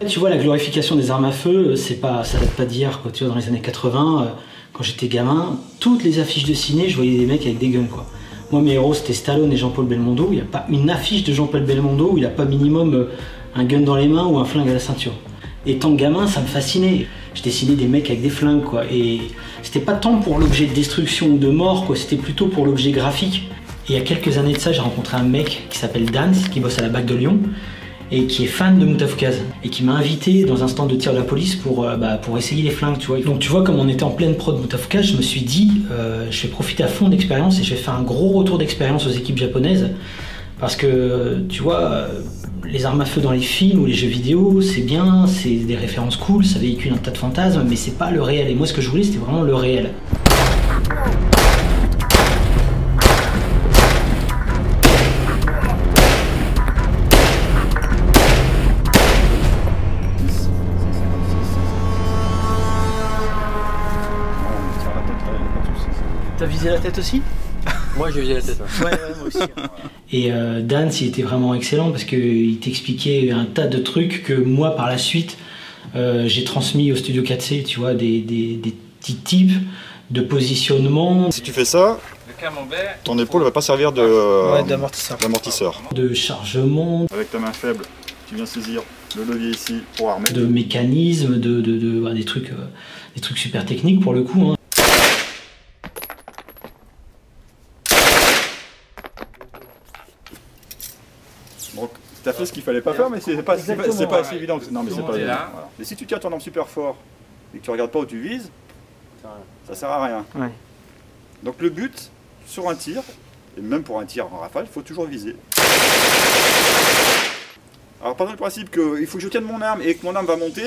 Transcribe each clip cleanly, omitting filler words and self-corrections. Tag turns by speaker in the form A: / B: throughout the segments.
A: Tu vois, la glorification des armes à feu, ça date pas d'hier, quoi. Tu vois, dans les années 80, quand j'étais gamin, toutes les affiches de ciné, je voyais des mecs avec des guns, quoi. Moi, mes héros, c'était Stallone et Jean-Paul Belmondo. Il n'y a pas une affiche de Jean-Paul Belmondo où il n'a pas minimum un gun dans les mains ou un flingue à la ceinture. Et tant que gamin, ça me fascinait. Je dessinais des mecs avec des flingues, quoi. Et c'était pas tant pour l'objet de destruction ou de mort, quoi. C'était plutôt pour l'objet graphique. Et il y a quelques années de ça, j'ai rencontré un mec qui s'appelle Dan, qui bosse à la BAC de Lyon, et qui est fan de Moutafoukaz, et qui m'a invité dans un stand de tir de la police pour essayer les flingues, tu vois. Donc tu vois, comme on était en pleine prod Moutafoukaz, je me suis dit, je vais profiter à fond d'expérience et je vais faire un gros retour d'expérience aux équipes japonaises, parce que, tu vois, les armes à feu dans les films ou les jeux vidéo, c'est bien, c'est des références cool, ça véhicule un tas de fantasmes, mais c'est pas le réel, et moi ce que je voulais, c'était vraiment le réel. T'as visé la tête aussi?
B: Moi j'ai visé la tête.
A: Ouais, moi aussi. Et Dan, il était vraiment excellent parce qu'il t'expliquait un tas de trucs que moi par la suite j'ai transmis au studio 4C, tu vois, des petits types de positionnement.
C: Si tu fais ça, ton épaule va pas servir d'amortisseur.
A: De chargement.
C: Avec ta main faible, tu viens saisir le levier ici pour armer.
A: De mécanismes, des trucs super techniques pour le coup. Hein.
C: Donc, tu as fait ce qu'il fallait pas faire, mais c'est pas assez évident. Non, mais c'est pas évident. Voilà. Mais si tu tiens ton arme super fort et que tu regardes pas où tu vises, ça sert à rien.
A: Ouais.
C: Donc le but, sur un tir, et même pour un tir en rafale, il faut toujours viser. Alors partons du principe qu'il faut que je tienne mon arme et que mon arme va monter,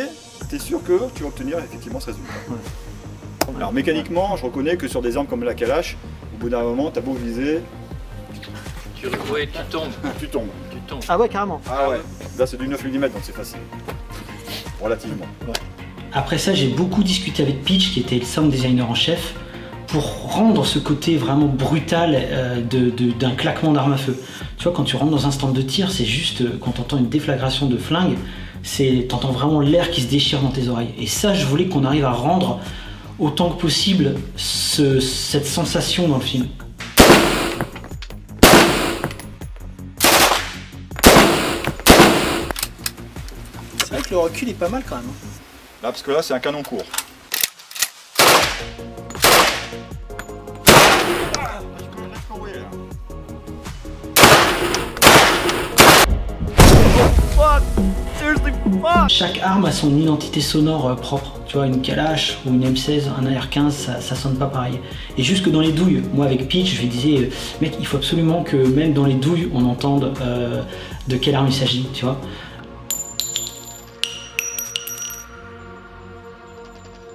C: tu es sûr que tu vas obtenir effectivement ce résultat. Ouais. Alors mécaniquement, je reconnais que sur des armes comme la Kalash, au bout d'un moment, tu as beau viser...
B: Tu tombes.
C: Tu tombes.
A: Ah ouais, carrément.
C: Ah ouais. Là c'est du 9 mm, donc c'est facile. Relativement.
A: Ouais. Après ça, j'ai beaucoup discuté avec Pitch, qui était le sound designer en chef, pour rendre ce côté vraiment brutal d'un claquement d'arme à feu. Tu vois, quand tu rentres dans un stand de tir, c'est juste, quand tu entends une déflagration de flingue, t'entends vraiment l'air qui se déchire dans tes oreilles. Et ça, je voulais qu'on arrive à rendre autant que possible cette sensation dans le film. C'est vrai que le recul est pas mal quand même.
C: Là, parce que là, c'est un canon court.
A: Chaque arme a son identité sonore propre. Tu vois, une Kalash ou une M16, un AR-15, ça sonne pas pareil. Et jusque dans les douilles, moi avec Pitch, je lui disais, mec, il faut absolument que même dans les douilles, on entende de quelle arme il s'agit, tu vois.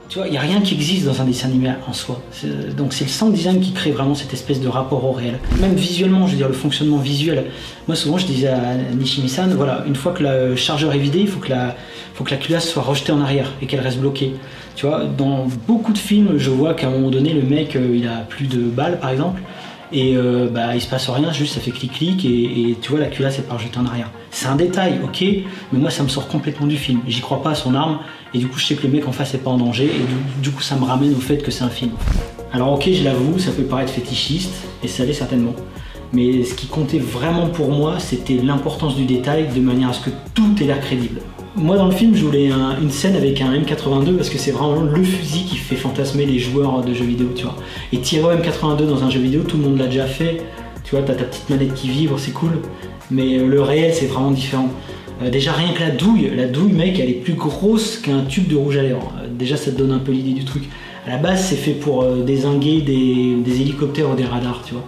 A: Tu vois, il n'y a rien qui existe dans un dessin animé en soi. Donc c'est le sound design qui crée vraiment cette espèce de rapport au réel. Même visuellement, je veux dire, le fonctionnement visuel. Moi souvent je disais à Nishimi-san, voilà, une fois que le chargeur est vidé, il faut que la culasse soit rejetée en arrière et qu'elle reste bloquée. Tu vois, dans beaucoup de films, je vois qu'à un moment donné, le mec, il a plus de balles par exemple, et il se passe rien, juste ça fait clic-clic, et tu vois, la culasse est pas rejetée en arrière. C'est un détail, ok, mais moi ça me sort complètement du film. J'y crois pas à son arme, et du coup je sais que le mec en face est pas en danger, et du coup ça me ramène au fait que c'est un film. Alors ok, je l'avoue, ça peut paraître fétichiste, et ça l'est certainement. Mais ce qui comptait vraiment pour moi, c'était l'importance du détail, de manière à ce que tout ait l'air crédible. Moi dans le film, je voulais une scène avec un M82 parce que c'est vraiment le fusil qui fait fantasmer les joueurs de jeux vidéo, tu vois. Et tirer au M82 dans un jeu vidéo, tout le monde l'a déjà fait. Tu vois, t'as ta petite manette qui vibre, c'est cool. Mais le réel, c'est vraiment différent. Déjà rien que la douille, mec, elle est plus grosse qu'un tube de rouge à lèvres. Déjà ça te donne un peu l'idée du truc. À la base, c'est fait pour dézinguer des hélicoptères ou des radars, tu vois.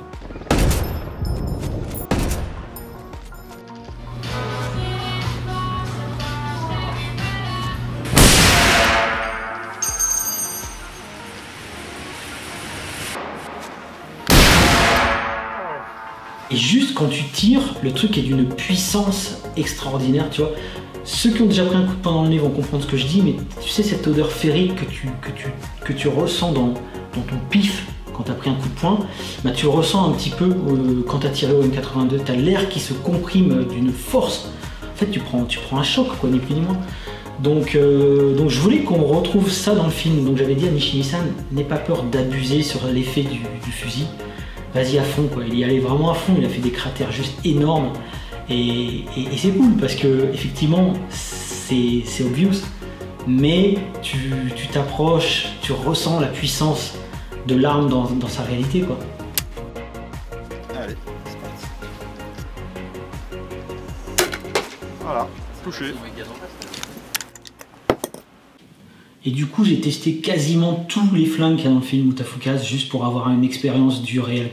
A: Et juste quand tu tires, le truc est d'une puissance extraordinaire, tu vois. Ceux qui ont déjà pris un coup de poing dans le nez vont comprendre ce que je dis, mais tu sais cette odeur ferrite que tu ressens dans ton pif quand tu as pris un coup de poing, bah, tu le ressens un petit peu quand tu as tiré au M82. Tu as l'air qui se comprime d'une force. En fait, tu prends un choc, quoi, ni plus ni moins. Donc je voulais qu'on retrouve ça dans le film. Donc j'avais dit à Nishimi-san, n'aie pas peur d'abuser sur l'effet du fusil. Vas-y à fond quoi. Il y allait vraiment à fond. Il a fait des cratères juste énormes. Et c'est cool parce que effectivement c'est obvious. Mais tu t'approches, tu ressens la puissance de l'arme dans sa réalité quoi.
C: Allez, c'est parti. Voilà, touché.
A: Et du coup, j'ai testé quasiment tous les flingues qu'il y a dans le film Mutafukaz juste pour avoir une expérience du réel.